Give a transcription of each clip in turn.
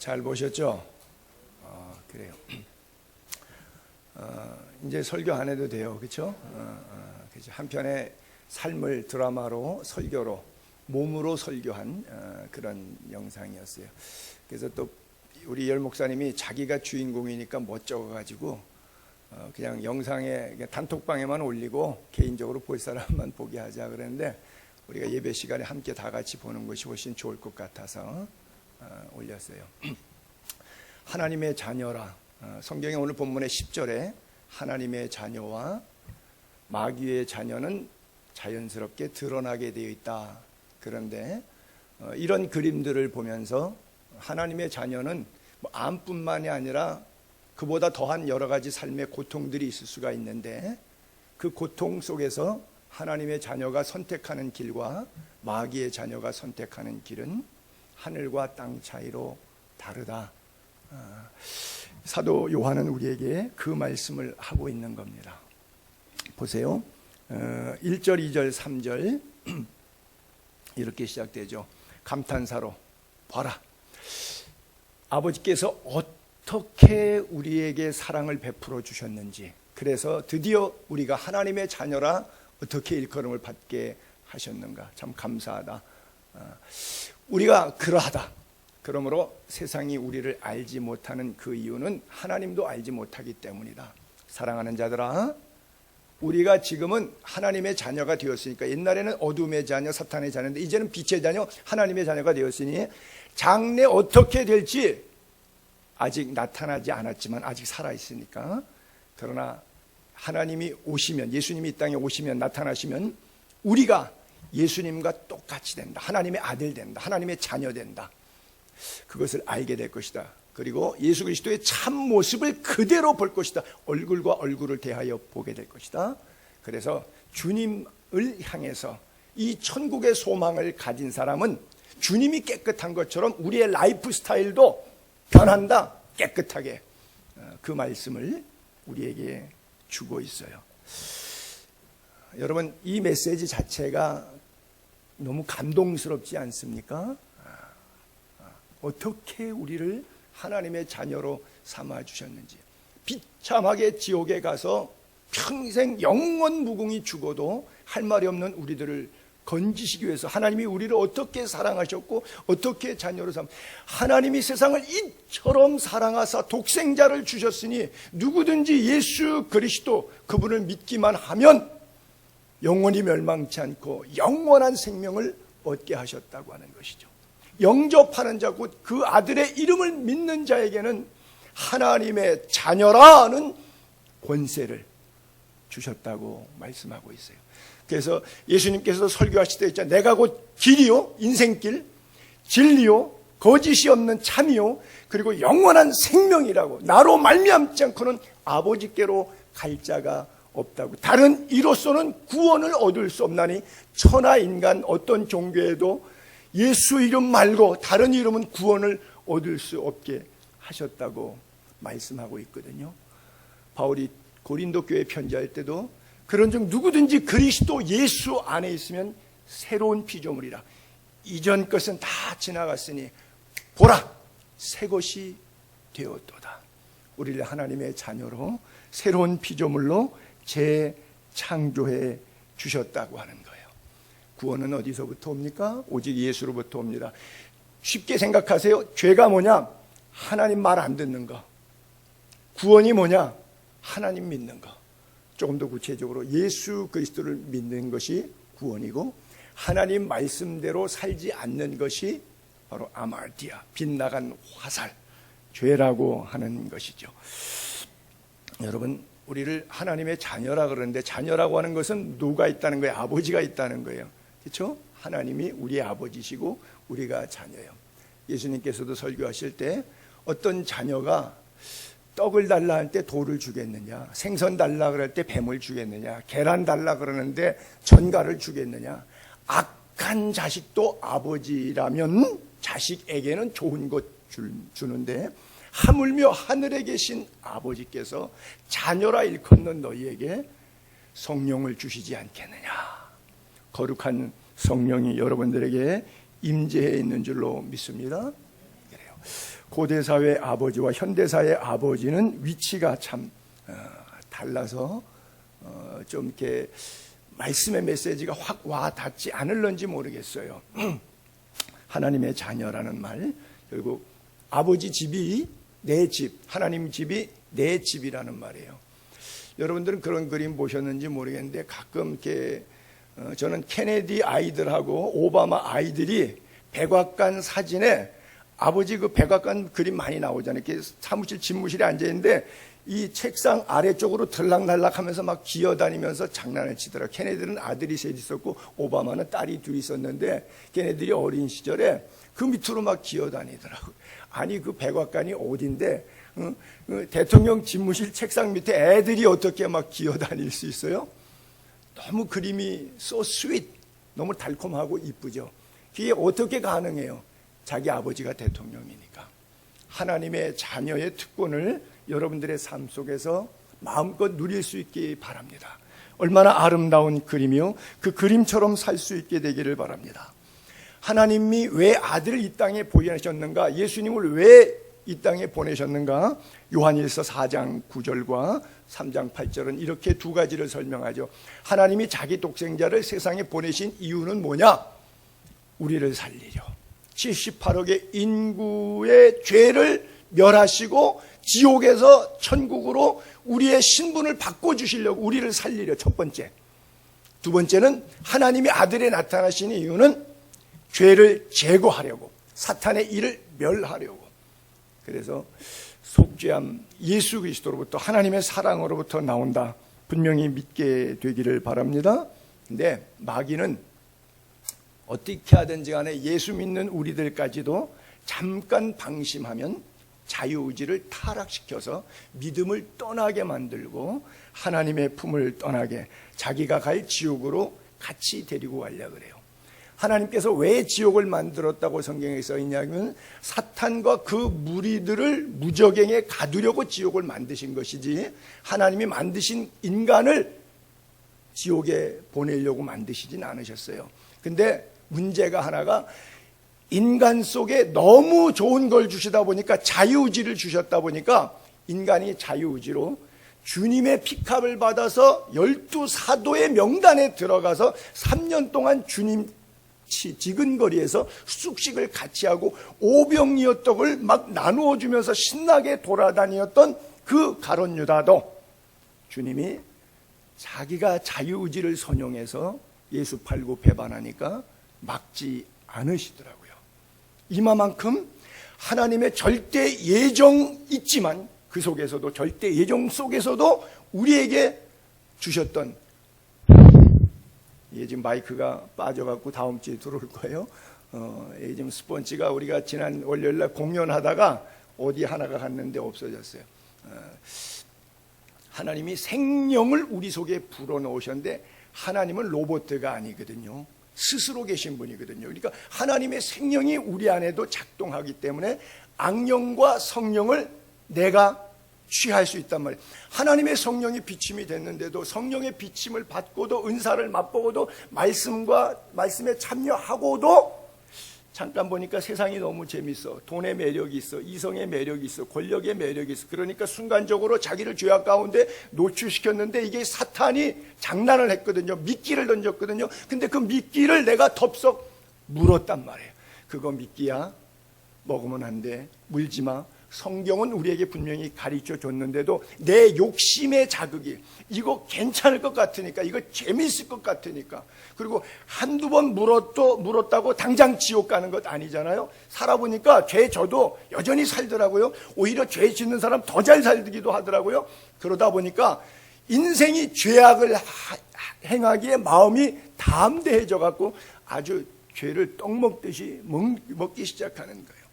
잘 보셨죠? 그래요. 이제 설교 안 해도 돼요, 그렇죠? 한편의 삶을 드라마로 설교로 몸으로 설교한 그런 영상이었어요. 그래서 또 우리 열 목사님이 자기가 주인공이니까 멋쩍어가지고 그냥 영상에 단톡방에만 올리고 개인적으로 볼 사람만 보게 하자 그랬는데 우리가 예배 시간에 함께 다 같이 보는 것이 훨씬 좋을 것 같아서 올렸어요. 하나님의 자녀라. 성경의 오늘 본문의 10절에 하나님의 자녀와 마귀의 자녀는 자연스럽게 드러나게 되어 있다. 그런데 이런 그림들을 보면서 하나님의 자녀는 암뿐만이 아니라 그보다 더한 여러 가지 삶의 고통들이 있을 수가 있는데 그 고통 속에서 하나님의 자녀가 선택하는 길과 마귀의 자녀가 선택하는 길은 하늘과 땅 차이로 다르다. 사도 요한은 우리에게 그 말씀을 하고 있는 겁니다. 보세요. 1절, 2절, 3절 이렇게 시작되죠. 감탄사로 봐라. 아버지께서 어떻게 우리에게 사랑을 베풀어 주셨는지, 그래서 드디어 우리가 하나님의 자녀라 어떻게 일컬음을 받게 하셨는가. 참 감사하다. 우리가 그러하다. 그러므로 세상이 우리를 알지 못하는 그 이유는 하나님도 알지 못하기 때문이다. 사랑하는 자들아, 우리가 지금은 하나님의 자녀가 되었으니까, 옛날에는 어둠의 자녀, 사탄의 자녀인데 이제는 빛의 자녀, 하나님의 자녀가 되었으니 장래 어떻게 될지 아직 나타나지 않았지만 아직 살아있으니까, 그러나 하나님이 오시면, 예수님이 이 땅에 오시면, 나타나시면 우리가 예수님과 똑같이 된다. 하나님의 아들 된다. 하나님의 자녀 된다. 그것을 알게 될 것이다. 그리고 예수 그리스도의 참 모습을 그대로 볼 것이다. 얼굴과 얼굴을 대하여 보게 될 것이다. 그래서 주님을 향해서 이 천국의 소망을 가진 사람은 주님이 깨끗한 것처럼 우리의 라이프 스타일도 변한다. 깨끗하게. 그 말씀을 우리에게 주고 있어요. 여러분, 이 메시지 자체가 너무 감동스럽지 않습니까? 어떻게 우리를 하나님의 자녀로 삼아주셨는지, 비참하게 지옥에 가서 평생 영원 무궁히 죽어도 할 말이 없는 우리들을 건지시기 위해서 하나님이 우리를 어떻게 사랑하셨고 어떻게 자녀로 하나님이 세상을 이처럼 사랑하사 독생자를 주셨으니 누구든지 예수 그리스도 그분을 믿기만 하면 영원히 멸망치 않고 영원한 생명을 얻게 하셨다고 하는 것이죠. 영접하는 자, 곧 그 아들의 이름을 믿는 자에게는 하나님의 자녀라는 권세를 주셨다고 말씀하고 있어요. 그래서 예수님께서 설교하실 때 있잖아요. 내가 곧 길이요, 인생길, 진리요, 거짓이 없는 참이요, 그리고 영원한 생명이라고, 나로 말미암지 않고는 아버지께로 갈 자가 없다고. 다른 이로서는 구원을 얻을 수 없나니 천하 인간 어떤 종교에도 예수 이름 말고 다른 이름은 구원을 얻을 수 없게 하셨다고 말씀하고 있거든요. 바울이 고린도 교회에 편지할 때도 그런즉 누구든지 그리스도 예수 안에 있으면 새로운 피조물이라. 이전 것은 다 지나갔으니 보라, 새 것이 되었도다. 우리를 하나님의 자녀로 새로운 피조물로 재창조해 주셨다고 하는 거예요. 구원은 어디서부터 옵니까? 오직 예수로부터 옵니다. 쉽게 생각하세요. 죄가 뭐냐? 하나님 말 안 듣는 거. 구원이 뭐냐? 하나님 믿는 거. 조금 더 구체적으로 예수 그리스도를 믿는 것이 구원이고, 하나님 말씀대로 살지 않는 것이 바로 아마르디아, 빗나간 화살, 죄라고 하는 것이죠. 여러분, 우리를 하나님의 자녀라 그러는데, 자녀라고 하는 것은 누가 있다는 거예요? 아버지가 있다는 거예요. 그렇죠? 하나님이 우리의 아버지시고 우리가 자녀예요. 예수님께서도 설교하실 때 어떤 자녀가 떡을 달라 할 때 돌을 주겠느냐, 생선 달라 그럴 때 뱀을 주겠느냐, 계란 달라 그러는데 전갈을 주겠느냐. 악한 자식도 아버지라면 자식에게는 좋은 것 주는데 하물며 하늘에 계신 아버지께서 자녀라 일컫는 너희에게 성령을 주시지 않겠느냐. 거룩한 성령이 여러분들에게 임재해 있는 줄로 믿습니다. 그래요. 고대 사회의 아버지와 현대 사회의 아버지는 위치가 참 달라서 좀 이렇게 말씀의 메시지가 확 와 닿지 않을런지 모르겠어요. 하나님의 자녀라는 말, 결국 아버지 집이 내 집, 하나님 집이 내 집이라는 말이에요. 여러분들은 그런 그림 보셨는지 모르겠는데 가끔 이렇게 저는 케네디 아이들하고 오바마 아이들이 백악관 사진에 아버지 그 백악관 그림 많이 나오잖아요. 이렇게 사무실 집무실에 앉아 있는데 이 책상 아래쪽으로 들락날락하면서 막 기어다니면서 장난을 치더라. 케네디는 아들이 셋 있었고 오바마는 딸이 둘 있었는데 걔네들이 어린 시절에 그 밑으로 막 기어다니더라고요. 아니 그 백악관이 어딘데 대통령 집무실 책상 밑에 애들이 어떻게 막 기어다닐 수 있어요? 너무 그림이 so sweet, 너무 달콤하고 이쁘죠. 그게 어떻게 가능해요? 자기 아버지가 대통령이니까. 하나님의 자녀의 특권을 여러분들의 삶 속에서 마음껏 누릴 수 있기 바랍니다. 얼마나 아름다운 그림이요. 그 그림처럼 살 수 있게 되기를 바랍니다. 하나님이 왜 아들을 이 땅에 보내셨는가? 예수님을 왜 이 땅에 보내셨는가? 요한일서 4장 9절과 3장 8절은 이렇게 두 가지를 설명하죠. 하나님이 자기 독생자를 세상에 보내신 이유는 뭐냐? 우리를 살리려. 78억의 인구의 죄를 멸하시고 지옥에서 천국으로 우리의 신분을 바꿔주시려고 우리를 살리려. 첫 번째. 두 번째는 하나님의 아들에 나타나신 이유는 죄를 제거하려고, 사탄의 일을 멸하려고. 그래서 속죄함, 예수 그리스도로부터, 하나님의 사랑으로부터 나온다. 분명히 믿게 되기를 바랍니다. 근데 마귀는 어떻게 하든지 간에 예수 믿는 우리들까지도 잠깐 방심하면 자유의지를 타락시켜서 믿음을 떠나게 만들고 하나님의 품을 떠나게, 자기가 갈 지옥으로 같이 데리고 가려고 그래요. 하나님께서 왜 지옥을 만들었다고 성경에 써 있냐면 사탄과 그 무리들을 무저갱에 가두려고 지옥을 만드신 것이지 하나님이 만드신 인간을 지옥에 보내려고 만드시진 않으셨어요. 근데 문제가 하나가, 인간 속에 너무 좋은 걸 주시다 보니까, 자유의지를 주셨다 보니까 인간이 자유의지로 주님의 픽업을 받아서 12사도의 명단에 들어가서 3년 동안 주님 지근거리에서 숙식을 같이 하고 오병이어떡을 막 나누어 주면서 신나게 돌아다녔던 그 가룟 유다도 주님이 자기가 자유의지를 선용해서 예수 팔고 배반하니까 막지 않으시더라고요. 이마만큼 하나님의 절대 예정 있지만 그 속에서도, 절대 예정 속에서도 우리에게 주셨던, 지금 마이크가 빠져갖고 다음 주에 들어올 거예요. 지금 스펀지가 우리가 지난 월요일날 공연하다가 어디 하나가 갔는데 없어졌어요. 하나님이 생명을 우리 속에 불어넣으셨는데 하나님은 로봇가 아니거든요. 스스로 계신 분이거든요. 그러니까 하나님의 생명이 우리 안에도 작동하기 때문에 악령과 성령을 내가 취할 수 있단 말이에요. 하나님의 성령이 비침이 됐는데도, 성령의 비침을 받고도, 은사를 맛보고도, 말씀에 참여하고도 잠깐 보니까 세상이 너무 재밌어. 돈의 매력이 있어. 이성의 매력이 있어. 권력의 매력이 있어. 그러니까 순간적으로 자기를 죄악 가운데 노출시켰는데 이게 사탄이 장난을 했거든요. 미끼를 던졌거든요. 근데 그 미끼를 내가 덥석 물었단 말이에요. 그거 미끼야. 먹으면 안 돼. 물지 마. 성경은 우리에게 분명히 가르쳐 줬는데도 내 욕심의 자극이, 이거 괜찮을 것 같으니까, 이거 재밌을 것 같으니까, 그리고 한두 번 물었다고 당장 지옥 가는 것 아니잖아요. 살아보니까 죄 져도 여전히 살더라고요. 오히려 죄 짓는 사람 더 잘 살기도 하더라고요. 그러다 보니까 인생이 죄악을 행하기에 마음이 담대해져 갖고 아주 죄를 떡 먹듯이 먹기 시작하는 거예요.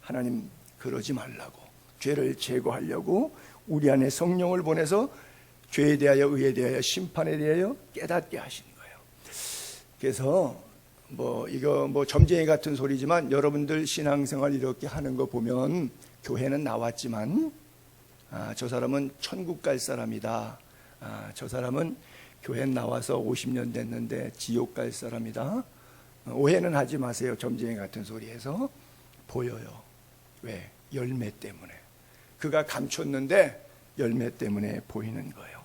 하나님, 그러지 말라고, 죄를 제거하려고 우리 안에 성령을 보내서 죄에 대하여, 의에 대하여, 심판에 대하여 깨닫게 하신 거예요. 그래서 이거 점쟁이 같은 소리지만 여러분들 신앙생활 이렇게 하는 거 보면 교회는 나왔지만 저 사람은 천국 갈 사람이다. 저 사람은 교회 나와서 50년 됐는데 지옥 갈 사람이다. 오해는 하지 마세요. 점쟁이 같은 소리에서 보여요. 왜? 열매 때문에. 그가 감췄는데 열매 때문에 보이는 거예요.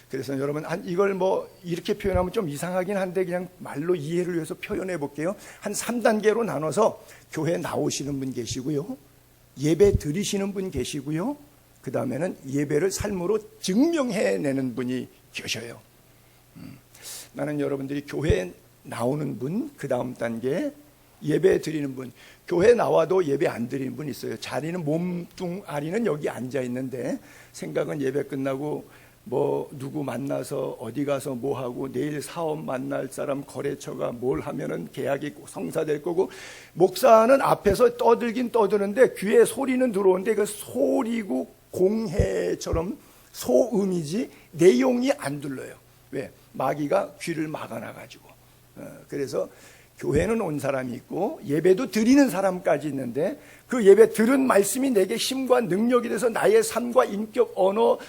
그래서 여러분, 이걸 뭐 이렇게 표현하면 좀 이상하긴 한데 그냥 말로 이해를 위해서 표현해 볼게요. 한 3단계로 나눠서 교회 나오시는 분 계시고요, 예배 드리시는 분 계시고요, 그 다음에는 예배를 삶으로 증명해내는 분이 계셔요. 나는 여러분들이 교회에 나오는 분, 그 다음 단계 예배 드리는 분. 교회 나와도 예배 안 드리는 분 있어요. 자리는 몸뚱아리는 여기 앉아 있는데 생각은 예배 끝나고 뭐 누구 만나서 어디 가서 뭐 하고 내일 사업 만날 사람 거래처가 뭘 하면은 계약이 성사될 거고, 목사는 앞에서 떠들긴 떠드는데 귀에 소리는 들어오는데 그 소리고 공해처럼 소음이지 내용이 안 들려요. 왜? 마귀가 귀를 막아놔가지고. 그래서 교회는 온 사람이 있고 예배도 드리는 사람까지 있는데, 그 예배 들은 말씀이 내게 힘과 능력이 돼서 나의 삶과 인격, 언어,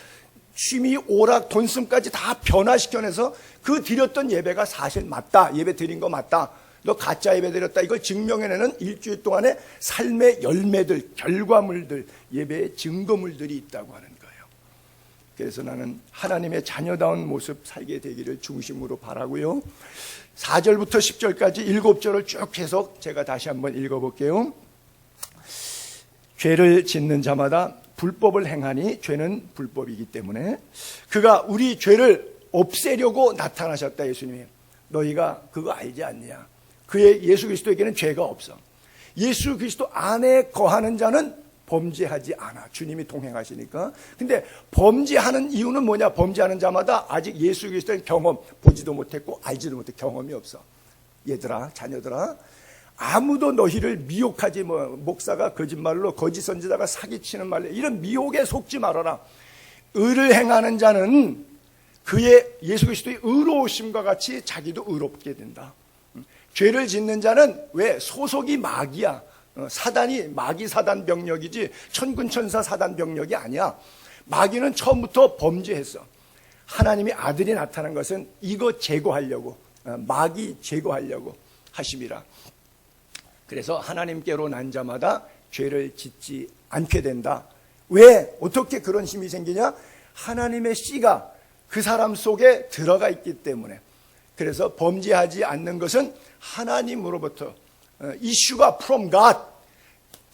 취미, 오락, 돈씀까지 다 변화시켜내서 그 드렸던 예배가 사실 맞다, 예배 드린 거 맞다, 너 가짜 예배 드렸다, 이걸 증명해내는 일주일 동안의 삶의 열매들, 결과물들, 예배의 증거물들이 있다고 하는 거예요. 그래서 나는 하나님의 자녀다운 모습 살게 되기를 중심으로 바라고요. 4절부터 10절까지 7절을 쭉 해서 제가 다시 한번 읽어볼게요. 죄를 짓는 자마다 불법을 행하니 죄는 불법이기 때문에 그가 우리 죄를 없애려고 나타나셨다. 예수님이, 너희가 그거 알지 않느냐? 그의 예수 그리스도에게는 죄가 없어. 예수 그리스도 안에 거하는 자는 범죄하지 않아. 주님이 동행하시니까. 근데 범죄하는 이유는 뭐냐? 범죄하는 자마다 아직 예수 그리스도의 경험, 보지도 못했고 알지도 못해 경험이 없어. 얘들아, 자녀들아, 아무도 너희를 미혹하지, 목사가 거짓말로, 거짓 선지자가 사기치는 말로 이런 미혹에 속지 말아라. 의를 행하는 자는 그의 예수 그리스도의 의로우심과 같이 자기도 의롭게 된다. 죄를 짓는 자는 왜? 소속이 마귀야. 사단이 마귀 사단 병력이지 천군 천사 사단 병력이 아니야. 마귀는 처음부터 범죄했어. 하나님이 아들이 나타난 것은 이거 제거하려고, 마귀 제거하려고 하심이라. 그래서 하나님께로 난 자마다 죄를 짓지 않게 된다. 왜? 어떻게 그런 힘이 생기냐? 하나님의 씨가 그 사람 속에 들어가 있기 때문에. 그래서 범죄하지 않는 것은 하나님으로부터, 이슈가 from God.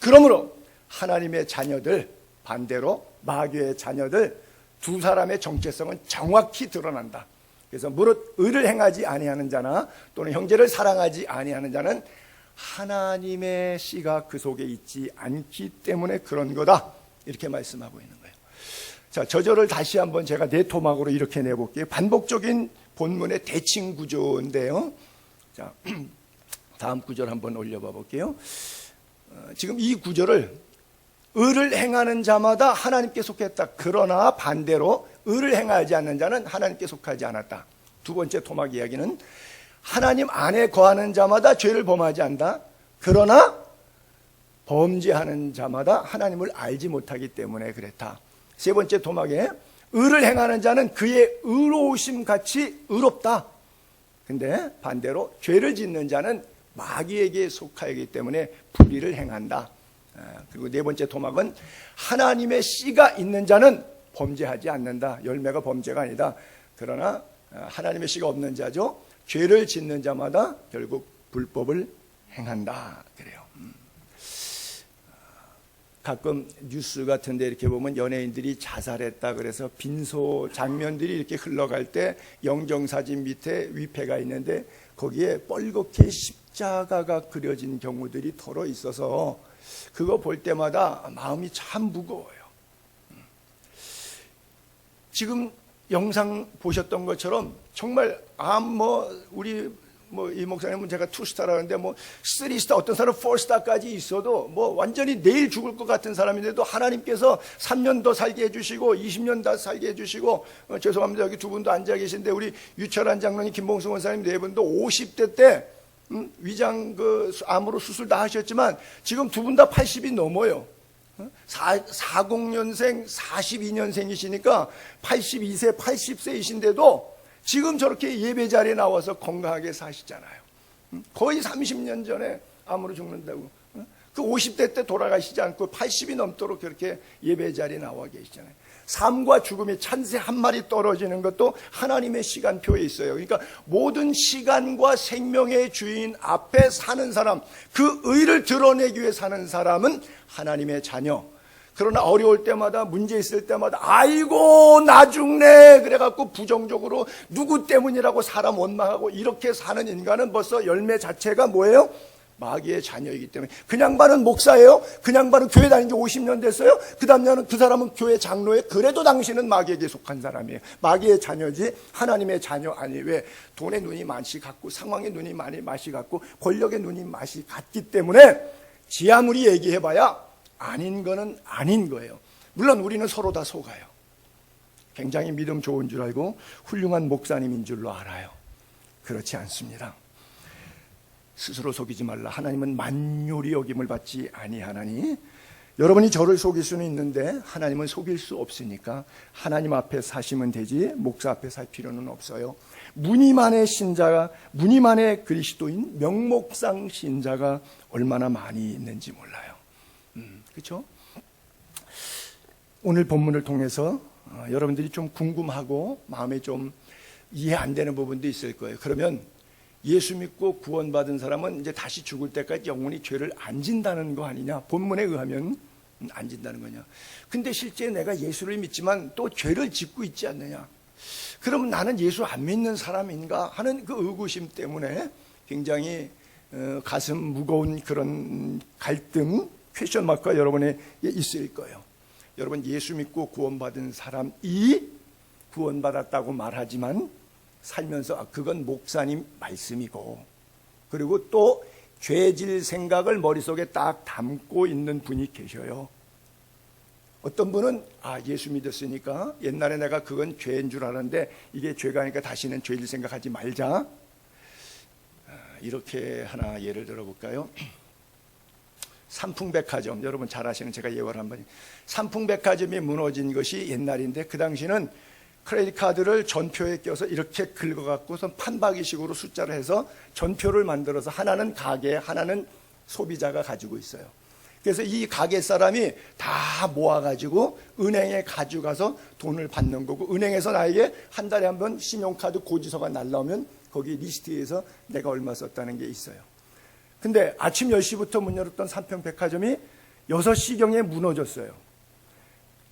그러므로 하나님의 자녀들, 반대로 마귀의 자녀들, 두 사람의 정체성은 정확히 드러난다. 그래서 무릇 의를 행하지 아니하는 자나 또는 형제를 사랑하지 아니하는 자는 하나님의 씨가 그 속에 있지 않기 때문에 그런 거다. 이렇게 말씀하고 있는 거예요. 자, 저절을 다시 한번 제가 내 토막으로 이렇게 내볼게요. 반복적인 본문의 대칭 구조인데요. 자, 다음 구절 한번 올려봐 볼게요. 지금 이 구절을 의를 행하는 자마다 하나님께 속했다. 그러나 반대로 의를 행하지 않는 자는 하나님께 속하지 않았다. 두 번째 토막 이야기는 하나님 안에 거하는 자마다 죄를 범하지 않는다. 그러나 범죄하는 자마다 하나님을 알지 못하기 때문에 그랬다. 세 번째 토막에 의를 행하는 자는 그의 의로우심 같이 의롭다. 근데 반대로 죄를 짓는 자는 마귀에게 속하기 때문에 불의를 행한다. 그리고 네 번째 토막은 하나님의 씨가 있는 자는 범죄하지 않는다. 열매가 범죄가 아니다. 그러나 하나님의 씨가 없는 자죠, 죄를 짓는 자마다 결국 불법을 행한다. 그래요. 가끔 뉴스 같은 데 이렇게 보면 연예인들이 자살했다 그래서 빈소 장면들이 이렇게 흘러갈 때 영정사진 밑에 위패가 있는데 거기에 뻘겋게 십자가가 그려진 경우들이 더러 있어서 그거 볼 때마다 마음이 참 무거워요. 지금 영상 보셨던 것처럼 정말 우리 이 목사님은 제가 2스타라는데 3스타, 어떤 사람은 4스타까지 있어도 완전히 내일 죽을 것 같은 사람인데도 하나님께서 3년 더 살게 해주시고 20년 더 살게 해주시고, 죄송합니다, 여기 두 분도 앉아 계신데 우리 유철한 장로님, 김봉승 원사님 네 분도 50대 때 위장 암으로 수술 다 하셨지만 지금 두 분 다 80이 넘어요. 40년생, 42년생이시니까 82세, 80세이신데도 지금 저렇게 예배 자리에 나와서 건강하게 사시잖아요. 거의 30년 전에 암으로 죽는다고. 그 50대 때 돌아가시지 않고 80이 넘도록 그렇게 예배 자리에 나와 계시잖아요. 삶과 죽음이 찬새 한 마리 떨어지는 것도 하나님의 시간표에 있어요. 그러니까 모든 시간과 생명의 주인 앞에 사는 사람, 그 의를 드러내기 위해 사는 사람은 하나님의 자녀. 그러나 어려울 때마다, 문제 있을 때마다 아이고 나 죽네 그래갖고 부정적으로 누구 때문이라고 사람 원망하고 이렇게 사는 인간은 벌써 열매 자체가 뭐예요? 마귀의 자녀이기 때문에. 그 양반은 목사예요. 그 양반은 교회 다닌 지 50년 됐어요. 그 다음에는 그 사람은 교회 장로에, 그래도 당신은 마귀에게 속한 사람이에요. 마귀의 자녀지 하나님의 자녀 아니에요. 왜? 돈의 눈이 맛이 같고 상황의 눈이 많이 맛이 같고 권력의 눈이 맛이 같기 때문에 지 아무리 얘기해봐야 아닌 거는 아닌 거예요. 물론 우리는 서로 다 속아요. 굉장히 믿음 좋은 줄 알고 훌륭한 목사님인 줄로 알아요. 그렇지 않습니다. 스스로 속이지 말라. 하나님은 만요리 여김을 받지 아니하나니. 여러분이 저를 속일 수는 있는데 하나님은 속일 수 없으니까 하나님 앞에 사시면 되지 목사 앞에 살 필요는 없어요. 무늬만의 신자가, 무늬만의 그리스도인 명목상 신자가 얼마나 많이 있는지 몰라요. 그렇죠? 오늘 본문을 통해서 여러분들이 좀 궁금하고 마음에 좀 이해 안 되는 부분도 있을 거예요. 그러면 예수 믿고 구원받은 사람은 이제 다시 죽을 때까지 영원히 죄를 안 진다는 거 아니냐? 본문에 의하면 안 진다는 거냐? 근데 실제 내가 예수를 믿지만 또 죄를 짓고 있지 않느냐? 그러면 나는 예수 안 믿는 사람인가 하는 그 의구심 때문에 굉장히 가슴 무거운 그런 갈등, 퀘션 마크가 여러분에 있을 거예요. 여러분, 예수 믿고 구원받은 사람이 구원받았다고 말하지만 살면서 그건 목사님 말씀이고, 그리고 또 죄질 생각을 머릿속에 딱 담고 있는 분이 계셔요. 어떤 분은 예수 믿었으니까 옛날에 내가 그건 죄인 줄 알았는데 이게 죄가 아니까 다시는 죄질 생각하지 말자. 이렇게 하나 예를 들어볼까요? 삼풍백화점, 여러분 잘 아시는, 제가 예화를 한번, 삼풍백화점이 무너진 것이 옛날인데 그 당시는 크레딧 카드를 전표에 껴서 이렇게 긁어갖고선 판박이식으로 숫자를 해서 전표를 만들어서 하나는 가게, 하나는 소비자가 가지고 있어요. 그래서 이 가게 사람이 다 모아가지고 은행에 가져가서 돈을 받는 거고, 은행에서 나에게 한 달에 한 번 신용카드 고지서가 날라오면 거기 리스트에서 내가 얼마 썼다는 게 있어요. 근데 아침 10시부터 문 열었던 삼평백화점이 6시경에 무너졌어요.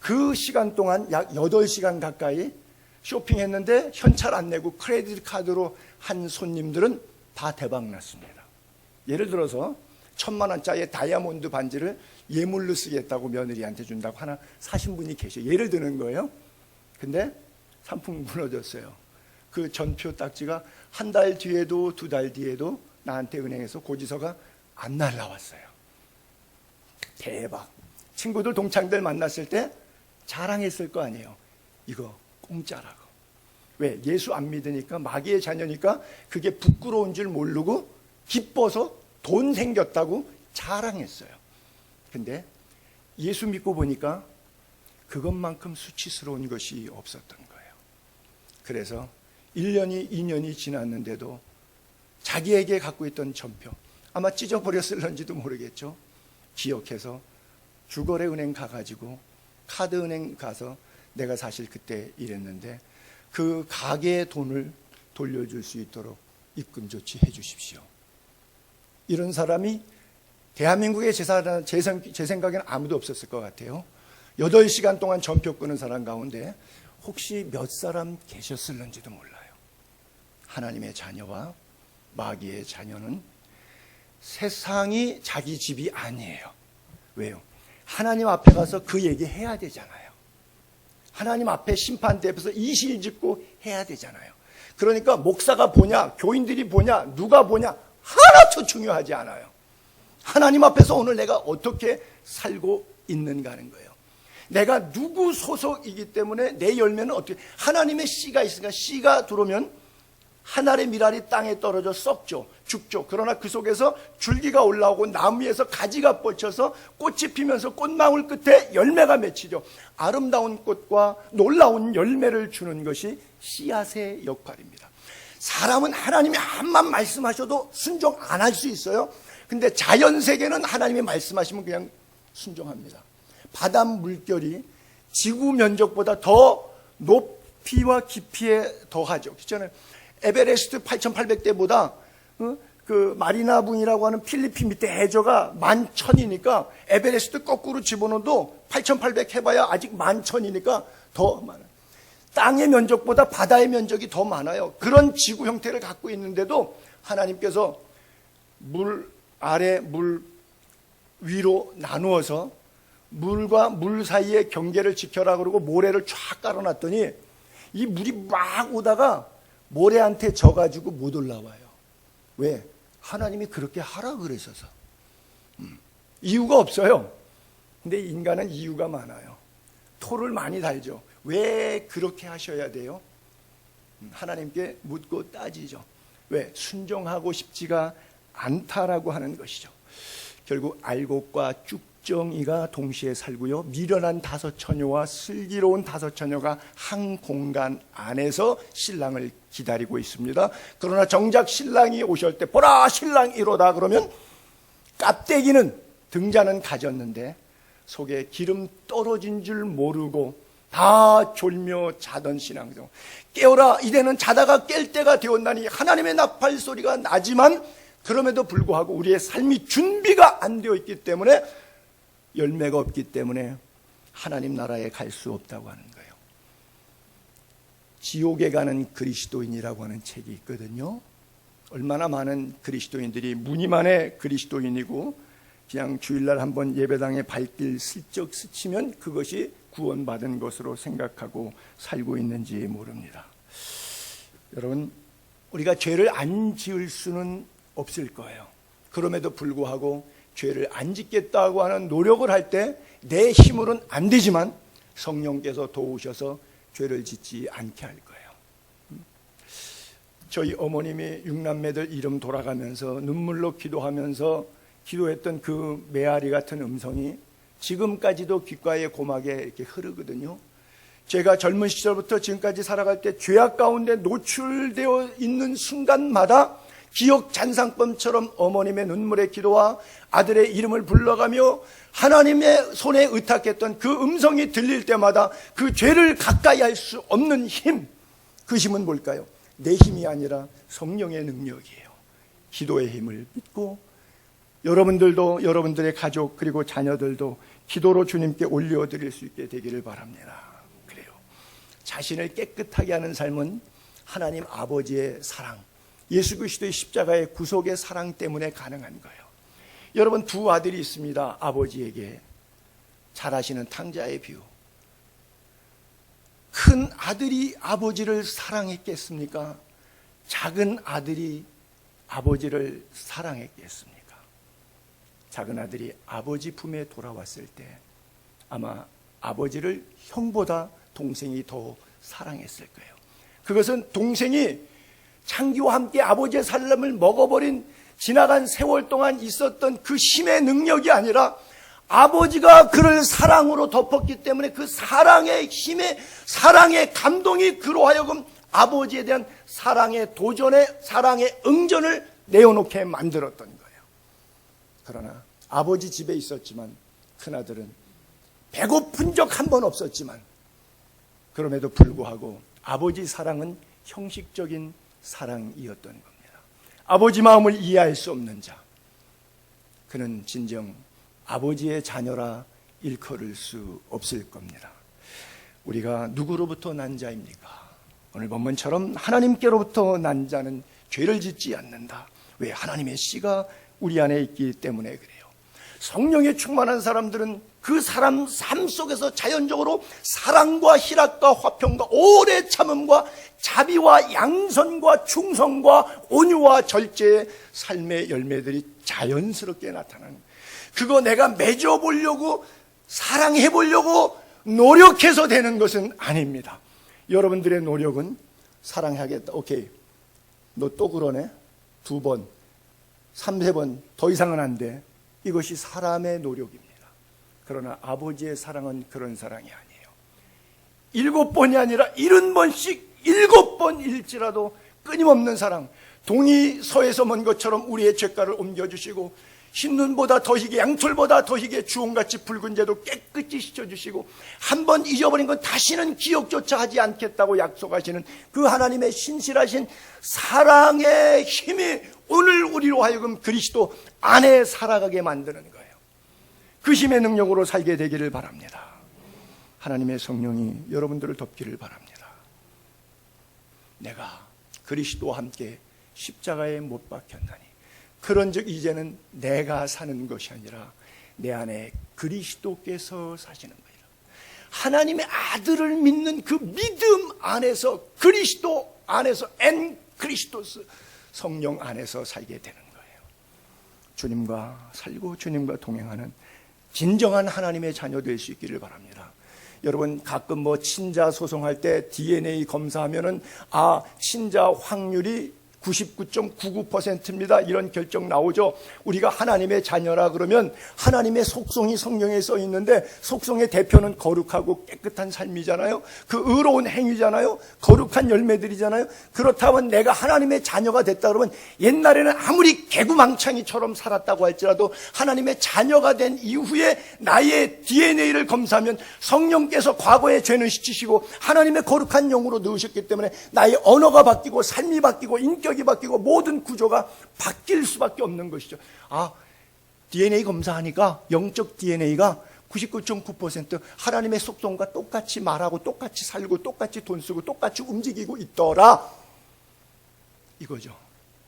그 시간 동안 약 8시간 가까이 쇼핑했는데 현찰 안 내고 크레딧 카드로 한 손님들은 다 대박났습니다. 예를 들어서 1,000만 원짜리 다이아몬드 반지를 예물로 쓰겠다고 며느리한테 준다고 하나 사신 분이 계셔요. 예를 드는 거예요. 근데 상품 무너졌어요. 그 전표 딱지가 한 달 뒤에도 2달 뒤에도 나한테 은행에서 고지서가 안 날라왔어요. 대박. 친구들 동창들 만났을 때 자랑했을 거 아니에요. 이거 공짜라고. 왜? 예수 안 믿으니까, 마귀의 자녀니까 그게 부끄러운 줄 모르고 기뻐서 돈 생겼다고 자랑했어요. 근데 예수 믿고 보니까 그것만큼 수치스러운 것이 없었던 거예요. 그래서 1년이 2년이 지났는데도 자기에게 갖고 있던 전표, 아마 찢어버렸을런지도 모르겠죠. 기억해서 주거래 은행 가가지고 카드 은행 가서 내가 사실 그때 이랬는데 그 가게의 돈을 돌려줄 수 있도록 입금 조치해 주십시오. 이런 사람이 대한민국에 제 생각에는 아무도 없었을 것 같아요. 8시간 동안 전표 끄는 사람 가운데 혹시 몇 사람 계셨을런지도 몰라요. 하나님의 자녀와 마귀의 자녀는 세상이 자기 집이 아니에요. 왜요? 하나님 앞에 가서 그 얘기 해야 되잖아요. 하나님 앞에 심판대 앞에서 이실 짓고 해야 되잖아요. 그러니까 목사가 보냐, 교인들이 보냐, 누가 보냐, 하나도 중요하지 않아요. 하나님 앞에서 오늘 내가 어떻게 살고 있는가 하는 거예요. 내가 누구 소속이기 때문에 내 열매는 어떻게, 하나님의 씨가 있으니까 씨가 들어오면 한 알의 밀알이 땅에 떨어져 썩죠, 죽죠. 그러나 그 속에서 줄기가 올라오고 나무 위에서 가지가 뻗쳐서 꽃이 피면서 꽃망울 끝에 열매가 맺히죠. 아름다운 꽃과 놀라운 열매를 주는 것이 씨앗의 역할입니다. 사람은 하나님이 한만 말씀하셔도 순종 안 할 수 있어요. 근데 자연 세계는 하나님이 말씀하시면 그냥 순종합니다. 바다 물결이 지구 면적보다 더 높이와 깊이에 더하죠. 그렇잖아요. 에베레스트 8,800대보다 그 마리나붕이라고 하는 필리핀 밑에 해저가 11,000이니까 에베레스트 거꾸로 집어넣어도 8,800 해봐야 아직 11,000이니까 더 많아요. 땅의 면적보다 바다의 면적이 더 많아요. 그런 지구 형태를 갖고 있는데도 하나님께서 물 아래 물 위로 나누어서 물과 물 사이의 경계를 지켜라 그러고 모래를 쫙 깔아놨더니 이 물이 막 오다가 모래한테 져가지고 못 올라와요. 왜? 하나님이 그렇게 하라 그러셔서. 이유가 없어요. 근데 인간은 이유가 많아요. 토를 많이 달죠. 왜 그렇게 하셔야 돼요? 하나님께 묻고 따지죠. 왜? 순종하고 싶지가 않다라고 하는 것이죠. 결국 알곡과 쭉정이가 동시에 살고요, 미련한 5처녀와 슬기로운 5처녀가 한 공간 안에서 신랑을 기다리고 있습니다. 그러나 정작 신랑이 오실 때 보라 신랑 이로다 그러면 깝대기는 등잔은 가졌는데 속에 기름 떨어진 줄 모르고 다 졸며 자던 신앙성. 깨어라, 이제는 자다가 깰 때가 되었나니. 하나님의 나팔 소리가 나지만 그럼에도 불구하고 우리의 삶이 준비가 안 되어 있기 때문에, 열매가 없기 때문에 하나님 나라에 갈 수 없다고 하는 거예요. 지옥에 가는 그리스도인이라고 하는 책이 있거든요. 얼마나 많은 그리스도인들이 무늬만의 그리스도인이고 그냥 주일날 한번 예배당에 발길 슬쩍 스치면 그것이 구원받은 것으로 생각하고 살고 있는지 모릅니다. 여러분, 우리가 죄를 안 지을 수는 없을 거예요. 그럼에도 불구하고 죄를 안 짓겠다고 하는 노력을 할 때 내 힘으로는 안 되지만 성령께서 도우셔서 죄를 짓지 않게 할 거예요. 저희 어머님이 6남매들 이름 돌아가면서 눈물로 기도하면서 기도했던 그 메아리 같은 음성이 지금까지도 귓가에 고막에 이렇게 흐르거든요. 제가 젊은 시절부터 지금까지 살아갈 때 죄악 가운데 노출되어 있는 순간마다 기억 잔상범처럼 어머님의 눈물의 기도와 아들의 이름을 불러가며 하나님의 손에 의탁했던 그 음성이 들릴 때마다 그 죄를 가까이 할 수 없는 힘, 그 힘은 뭘까요? 내 힘이 아니라 성령의 능력이에요. 기도의 힘을 믿고 여러분들도, 여러분들의 가족 그리고 자녀들도 기도로 주님께 올려드릴 수 있게 되기를 바랍니다. 그래요. 자신을 깨끗하게 하는 삶은 하나님 아버지의 사랑, 예수 그리스도의 십자가의 구속의 사랑 때문에 가능한 거예요. 여러분, 두 아들이 있습니다. 아버지에게 잘 아시는 탕자의 비유. 큰 아들이 아버지를 사랑했겠습니까? 작은 아들이 아버지를 사랑했겠습니까? 작은 아들이 아버지 품에 돌아왔을 때 아마 아버지를 형보다 동생이 더 사랑했을 거예요. 그것은 동생이 창기와 함께 아버지의 살림을 먹어버린 지나간 세월 동안 있었던 그 힘의 능력이 아니라 아버지가 그를 사랑으로 덮었기 때문에 그 사랑의 힘에, 사랑의 감동이 그로 하여금 아버지에 대한 사랑의 도전에, 사랑의 응전을 내어놓게 만들었던 거예요. 그러나 아버지 집에 있었지만 큰아들은 배고픈 적 한 번 없었지만 그럼에도 불구하고 아버지 사랑은 형식적인 사랑이었던 겁니다. 아버지 마음을 이해할 수 없는 자, 그는 진정 아버지의 자녀라 일컬을 수 없을 겁니다. 우리가 누구로부터 난 자입니까? 오늘 본문처럼 하나님께로부터 난 자는 죄를 짓지 않는다. 왜? 하나님의 씨가 우리 안에 있기 때문에 그래요. 성령에 충만한 사람들은 그 사람 삶 속에서 자연적으로 사랑과 희락과 화평과 오래 참음과 자비와 양선과 충성과 온유와 절제의 삶의 열매들이 자연스럽게 나타나는, 그거 내가 맺어보려고 사랑해보려고 노력해서 되는 것은 아닙니다. 여러분들의 노력은 사랑하겠다. 오케이, 너 또 그러네? 2번, 3, 4번 더 이상은 안 돼. 이것이 사람의 노력입니다. 그러나 아버지의 사랑은 그런 사랑이 아니에요. 7번이 아니라 70번씩 7번일지라도 끊임없는 사랑, 동이 서에서 먼 것처럼 우리의 죄가를 옮겨주시고 흰눈보다 더 희게, 양털보다 더 희게 주홍같이 붉은 죄도 깨끗이 씻어주시고 한 번 잊어버린 건 다시는 기억조차 하지 않겠다고 약속하시는 그 하나님의 신실하신 사랑의 힘이 오늘 우리로 하여금 그리스도 안에 살아가게 만드는 거예요. 그 힘의 능력으로 살게 되기를 바랍니다. 하나님의 성령이 여러분들을 덮기를 바랍니다. 내가 그리스도와 함께 십자가에 못 박혔나니 그런즉 이제는 내가 사는 것이 아니라 내 안에 그리스도께서 사시는 거예요. 하나님의 아들을 믿는 그 믿음 안에서, 그리스도 안에서, 엔 그리스도스 성령 안에서 살게 되는 거예요. 주님과 살고 주님과 동행하는 진정한 하나님의 자녀 될 수 있기를 바랍니다. 여러분, 가끔 친자 소송할 때 DNA 검사하면은 친자 확률이 99.99%입니다. 이런 결정 나오죠. 우리가 하나님의 자녀라 그러면 하나님의 속성이 성경에 써 있는데, 속성의 대표는 거룩하고 깨끗한 삶이잖아요. 그 의로운 행위잖아요. 거룩한 열매들이잖아요. 그렇다면 내가 하나님의 자녀가 됐다 그러면 옛날에는 아무리 개구망창이처럼 살았다고 할지라도 하나님의 자녀가 된 이후에 나의 DNA를 검사하면 성령께서 과거의 죄는 씻으시고 하나님의 거룩한 영으로 넣으셨기 때문에 나의 언어가 바뀌고 삶이 바뀌고 인격이 바뀌고 모든 구조가 바뀔 수밖에 없는 것이죠. DNA 검사하니까 영적 DNA가 99.9% 하나님의 속성과 똑같이 말하고 똑같이 살고 똑같이 돈 쓰고 똑같이 움직이고 있더라, 이거죠.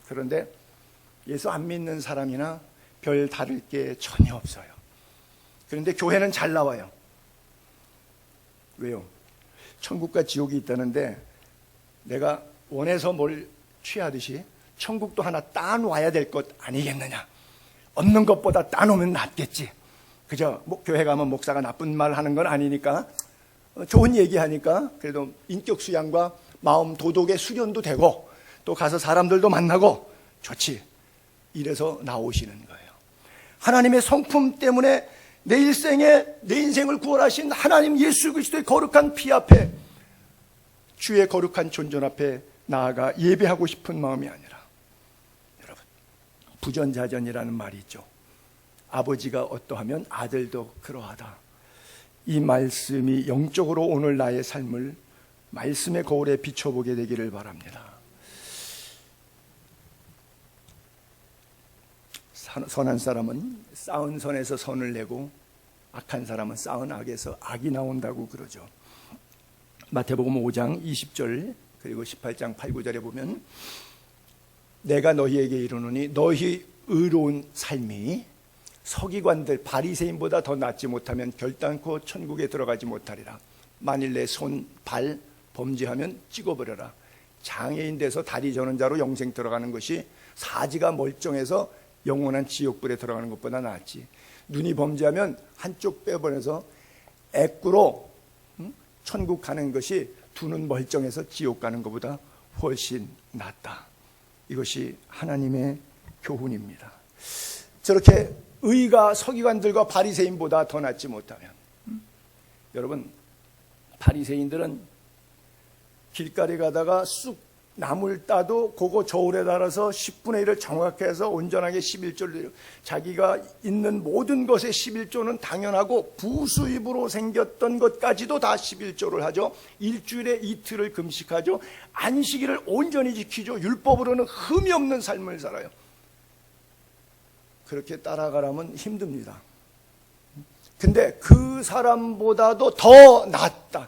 그런데 예수 안 믿는 사람이나 별 다를 게 전혀 없어요. 그런데 교회는 잘 나와요. 왜요? 천국과 지옥이 있다는데 내가 원해서 뭘 취하듯이 천국도 하나 따놓아야 될 것 아니겠느냐. 없는 것보다 따놓으면 낫겠지. 그저 교회 가면 목사가 나쁜 말 하는 건 아니니까, 좋은 얘기하니까 그래도 인격 수양과 마음 도덕의 수련도 되고 또 가서 사람들도 만나고 좋지. 이래서 나오시는 거예요. 하나님의 성품 때문에 내 인생을 구원하신 하나님 예수 그리스도의 거룩한 피 앞에, 주의 거룩한 존전 앞에 나아가 예배하고 싶은 마음이 아니라, 여러분, 부전자전이라는 말이 있죠. 아버지가 어떠하면 아들도 그러하다. 이 말씀이 영적으로 오늘 나의 삶을 말씀의 거울에 비춰보게 되기를 바랍니다. 선한 사람은 쌓은 선에서 선을 내고 악한 사람은 쌓은 악에서 악이 나온다고 그러죠. 마태복음 5장 20절 그리고 18장 8, 9절에 보면, 내가 너희에게 이르노니 너희 의로운 삶이 서기관들 바리새인보다 더 낫지 못하면 결단코 천국에 들어가지 못하리라. 만일 내 손, 발 범죄하면 찍어버려라. 장애인 돼서 다리 저는 자로 영생 들어가는 것이 사지가 멀쩡해서 영원한 지옥불에 들어가는 것보다 낫지. 눈이 범죄하면 한쪽 빼버려서 애꾸로 천국 가는 것이 두 눈 멀쩡해서 지옥 가는 것보다 훨씬 낫다. 이것이 하나님의 교훈입니다. 저렇게 의가 서기관들과 바리새인보다 더 낫지 못하면, 여러분, 바리새인들은 길가에 가다가 쑥 나물 따도 그거 저울에 달아서 10분의 1을 정확히 해서 온전하게 11조를, 자기가 있는 모든 것의 11조는 당연하고 부수입으로 생겼던 것까지도 다 11조를 하죠. 일주일에 이틀을 금식하죠. 안식일을 온전히 지키죠. 율법으로는 흠이 없는 삶을 살아요. 그렇게 따라가라면 힘듭니다. 근데 그 사람보다도 더 낫다.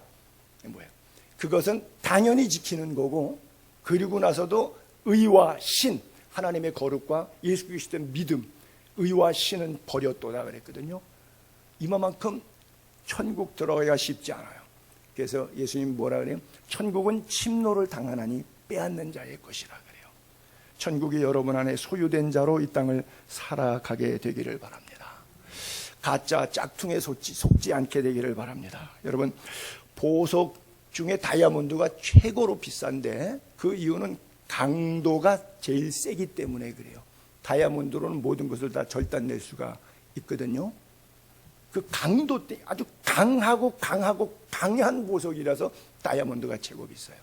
뭐예요? 그것은 당연히 지키는 거고, 그리고 나서도 의와 신, 하나님의 거룩과 예수 그리스도의 믿음, 의와 신은 버렸도다 그랬거든요. 이만큼 천국 들어가기가 쉽지 않아요. 그래서 예수님 뭐라 그래요? 천국은 침노를 당하나니 빼앗는 자의 것이라 그래요. 천국이 여러분 안에 소유된 자로 이 땅을 살아가게 되기를 바랍니다. 가짜 짝퉁에 속지 않게 되기를 바랍니다. 여러분, 보석 중에 다이아몬드가 최고로 비싼데 그 이유는 강도가 제일 세기 때문에 그래요. 다이아몬드로는 모든 것을 다 절단낼 수가 있거든요. 그 강도 때 아주 강하고 강한 보석이라서 다이아몬드가 최고 비싸요.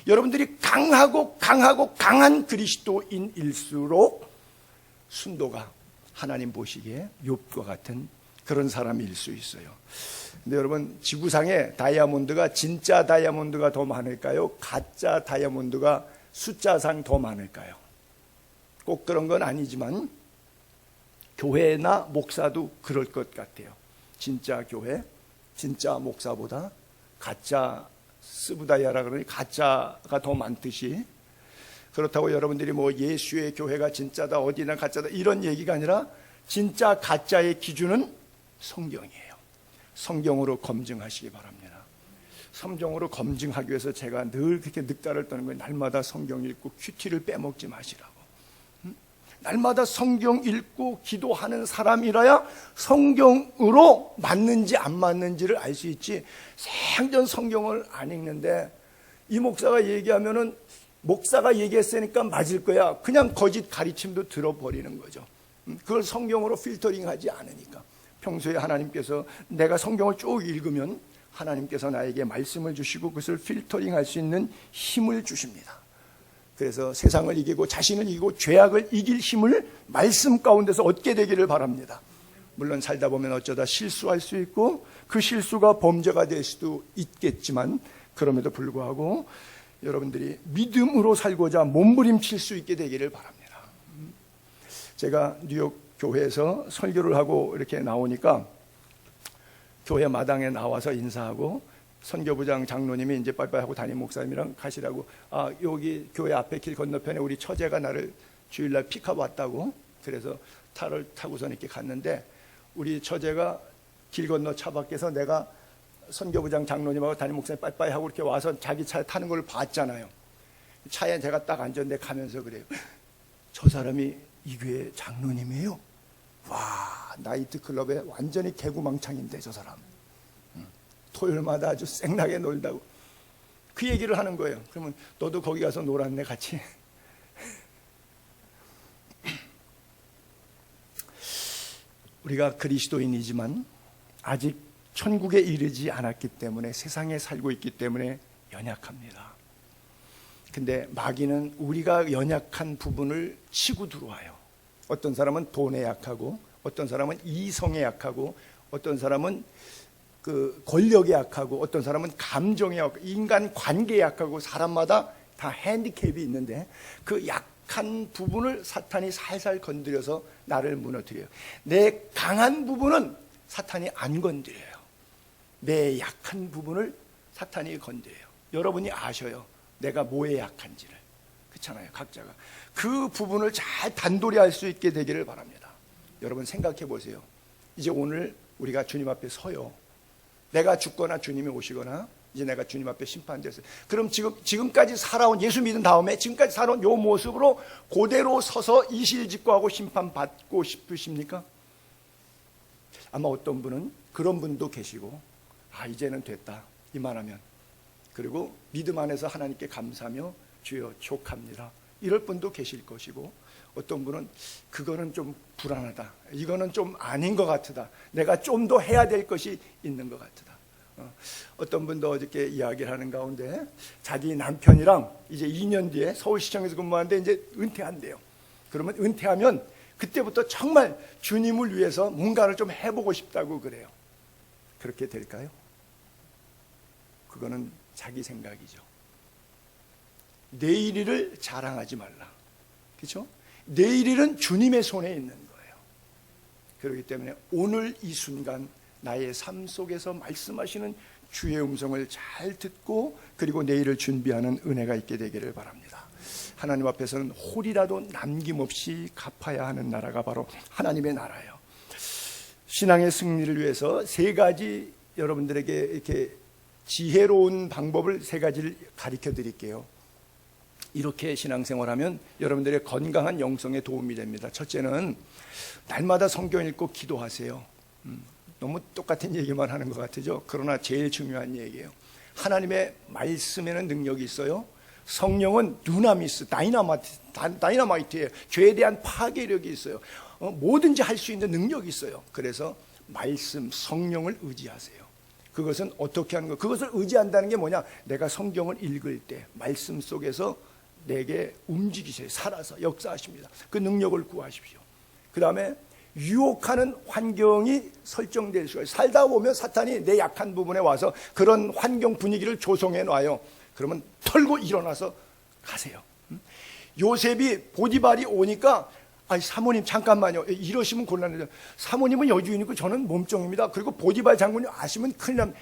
여러분들이 강한 그리스도인일수록 순도가, 하나님 보시기에 욥과 같은 그런 사람일 수 있어요. 근데 여러분, 지구상에 다이아몬드가 진짜 다이아몬드가 더 많을까요? 가짜 다이아몬드가 숫자상 더 많을까요? 꼭 그런 건 아니지만 교회나 목사도 그럴 것 같아요. 진짜 교회, 진짜 목사보다 가짜 스부다이아라 그러니 가짜가 더 많듯이, 그렇다고 여러분들이 뭐 예수의 교회가 진짜다 어디나 가짜다 이런 얘기가 아니라 진짜 가짜의 기준은 성경이에요. 성경으로 검증하시기 바랍니다. 성경으로 검증하기 위해서 제가 늘 그렇게 늑다를 떠는 거예요. 날마다 성경 읽고 큐티를 빼먹지 마시라고. 날마다 성경 읽고 기도하는 사람이라야 성경으로 맞는지 안 맞는지를 알 수 있지, 생전 성경을 안 읽는데 이 목사가 얘기하면은 목사가 얘기했으니까 맞을 거야, 그냥 거짓 가르침도 들어버리는 거죠. 그걸 성경으로 필터링하지 않으니까. 평소에 하나님께서 내가 성경을 쭉 읽으면 하나님께서 나에게 말씀을 주시고 그것을 필터링할 수 있는 힘을 주십니다. 그래서 세상을 이기고 자신을 이기고 죄악을 이길 힘을 말씀 가운데서 얻게 되기를 바랍니다. 물론 살다 보면 어쩌다 실수할 수 있고 그 실수가 범죄가 될 수도 있겠지만, 그럼에도 불구하고 여러분들이 믿음으로 살고자 몸부림칠 수 있게 되기를 바랍니다. 제가 뉴욕 교회에서 설교를 하고 이렇게 나오니까 교회 마당에 나와서 인사하고 선교부장 장로님이 이제 빠이빠이 하고 담임 목사님이랑 가시라고, 여기 교회 앞에 길 건너편에 우리 처제가 나를 주일날 픽업 왔다고, 그래서 차를 타고서 이렇게 갔는데 우리 처제가 길 건너 차 밖에서 내가 선교부장 장로님하고 담임 목사님 빠이빠이 하고 이렇게 와서 자기 차에 타는 걸 봤잖아요. 차에 제가 딱 앉았는데 가면서 그래요. 저 사람이 이 교회 장로님이에요? 와, 나이트클럽에 완전히 개구망창인데 저 사람. 토요일마다 아주 쌩나게 놀다고 그 얘기를 하는 거예요. 그러면 너도 거기 가서 놀았네 같이. 우리가 그리스도인이지만 아직 천국에 이르지 않았기 때문에, 세상에 살고 있기 때문에 연약합니다. 근데 마귀는 우리가 연약한 부분을 치고 들어와요. 어떤 사람은 돈에 약하고, 어떤 사람은 이성에 약하고, 어떤 사람은 그 권력에 약하고, 어떤 사람은 감정에 약하고, 인간 관계에 약하고, 사람마다 다 핸디캡이 있는데 그 약한 부분을 사탄이 살살 건드려서 나를 무너뜨려요. 내 강한 부분은 사탄이 안 건드려요. 내 약한 부분을 사탄이 건드려요. 여러분이 아셔요, 내가 뭐에 약한지를. 그렇잖아요. 각자가 그 부분을 잘 단돌이 할 수 있게 되기를 바랍니다. 여러분 생각해 보세요. 이제 오늘 우리가 주님 앞에 서요. 내가 죽거나 주님이 오시거나 이제 내가 주님 앞에 심판됐어요. 그럼 지금까지 살아온, 예수 믿은 다음에 지금까지 살아온 요 모습으로 그대로 서서 이실직고하고 심판받고 싶으십니까? 아마 어떤 분은 그런 분도 계시고, 이제는 됐다 이만하면, 그리고 믿음 안에서 하나님께 감사하며 주여 족합니다 이럴 분도 계실 것이고, 어떤 분은 그거는 좀 불안하다, 이거는 좀 아닌 것 같다, 내가 좀 더 해야 될 것이 있는 것 같다. 어떤 분도 어저께 이야기를 하는 가운데 자기 남편이랑 이제 2년 뒤에 서울시청에서 근무하는데 이제 은퇴한대요. 그러면 은퇴하면 그때부터 정말 주님을 위해서 뭔가를 좀 해보고 싶다고 그래요. 그렇게 될까요? 그거는 자기 생각이죠. 내일 일을 자랑하지 말라. 그렇죠? 내일 일은 주님의 손에 있는 거예요. 그렇기 때문에 오늘 이 순간 나의 삶 속에서 말씀하시는 주의 음성을 잘 듣고, 그리고 내일을 준비하는 은혜가 있게 되기를 바랍니다. 하나님 앞에서는 홀이라도 남김없이 갚아야 하는 나라가 바로 하나님의 나라예요. 신앙의 승리를 위해서 세 가지 여러분들에게 이렇게 지혜로운 방법을 세 가지를 가르쳐 드릴게요. 이렇게 신앙생활하면 여러분들의 건강한 영성에 도움이 됩니다. 첫째는 날마다 성경 읽고 기도하세요. 너무 똑같은 얘기만 하는 것 같죠? 그러나 제일 중요한 얘기예요. 하나님의 말씀에는 능력이 있어요. 성령은 두나미스, 다이너마이트예요. 죄에 대한 파괴력이 있어요. 뭐든지 할 수 있는 능력이 있어요. 그래서 말씀, 성령을 의지하세요. 그것은 어떻게 하는 거예요? 그것을 의지한다는 게 뭐냐? 내가 성경을 읽을 때 말씀 속에서 내게 움직이세요. 살아서 역사하십니다. 그 능력을 구하십시오. 그 다음에 유혹하는 환경이 설정될 수가 있어요. 살다 보면 사탄이 내 약한 부분에 와서 그런 환경 분위기를 조성해 놔요. 그러면 털고 일어나서 가세요. 요셉이 보디발이 오니까 아니 사모님 잠깐만요. 이러시면 곤란해요. 사모님은 여주인이고 저는 몸종입니다. 그리고 보디발 장군이 아시면 큰일 납니다.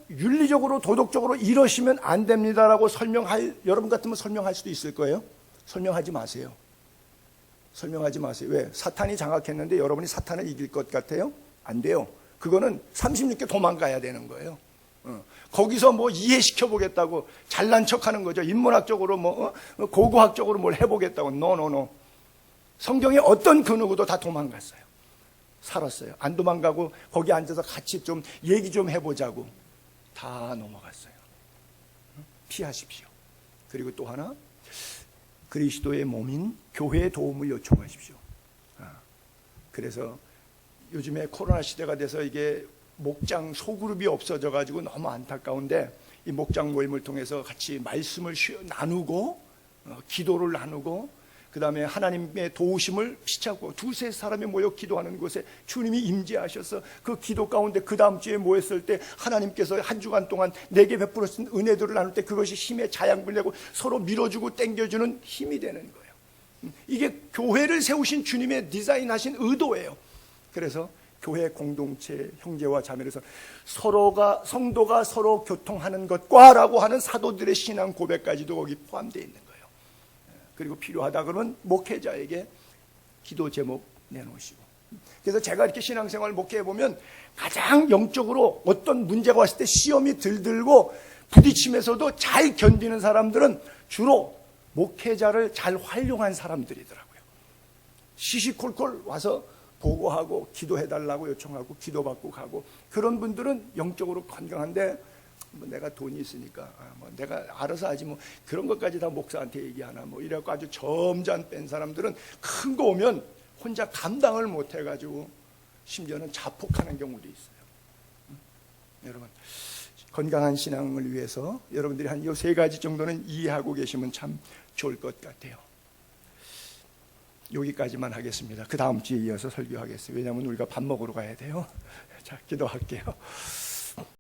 윤리적으로 도덕적으로 이러시면 안 됩니다라고 여러분 같으면 설명할 수도 있을 거예요. 설명하지 마세요. 설명하지 마세요. 왜? 사탄이 장악했는데 여러분이 사탄을 이길 것 같아요? 안 돼요. 그거는 36개 도망가야 되는 거예요. 거기서 뭐 이해시켜 보겠다고 잘난 척하는 거죠. 인문학적으로 고고학적으로 뭘 해보겠다고. 노. 성경에 어떤 그 누구도 다 도망갔어요. 살았어요. 안 도망가고 거기 앉아서 같이 좀 얘기 좀 해보자고 다 넘어갔어요. 피하십시오. 그리고 또 하나, 그리스도의 몸인 교회의 도움을 요청하십시오. 그래서 요즘에 코로나 시대가 돼서 이게 목장 소그룹이 없어져 가지고 너무 안타까운데, 이 목장 모임을 통해서 같이 말씀을 나누고 기도를 나누고 그 다음에 하나님의 도우심을 피차고 두세 사람이 모여 기도하는 곳에 주님이 임재하셔서 그 기도 가운데 그 다음 주에 모였을 때 하나님께서 한 주간 동안 내게 베풀어준 은혜들을 나눌 때 그것이 힘의 자양분이 되고 서로 밀어주고 땡겨주는 힘이 되는 거예요. 이게 교회를 세우신 주님의 디자인하신 의도예요. 그래서 교회 공동체 형제와 자매로서 성도가 서로 교통하는 것과 라고 하는 사도들의 신앙 고백까지도 거기 포함되어 있는 거예요. 그리고 필요하다 그러면 목회자에게 기도 제목 내놓으시고. 그래서 제가 이렇게 신앙생활 목회해 보면 가장 영적으로 어떤 문제가 왔을 때 시험이 들들고 부딪히면서도 잘 견디는 사람들은 주로 목회자를 잘 활용한 사람들이더라고요. 시시콜콜 와서 보고하고 기도해달라고 요청하고 기도받고 가고, 그런 분들은 영적으로 건강한데 내가 돈이 있으니까 내가 알아서 하지 그런 것까지 다 목사한테 얘기하나 이래갖고 아주 점잖 뺀 사람들은 큰 거 오면 혼자 감당을 못 해가지고 심지어는 자폭하는 경우도 있어요. 여러분, 건강한 신앙을 위해서 여러분들이 한 이 세 가지 정도는 이해하고 계시면 참 좋을 것 같아요. 여기까지만 하겠습니다. 그 다음 주에 이어서 설교하겠습니다. 왜냐하면 우리가 밥 먹으러 가야 돼요. 자, 기도할게요.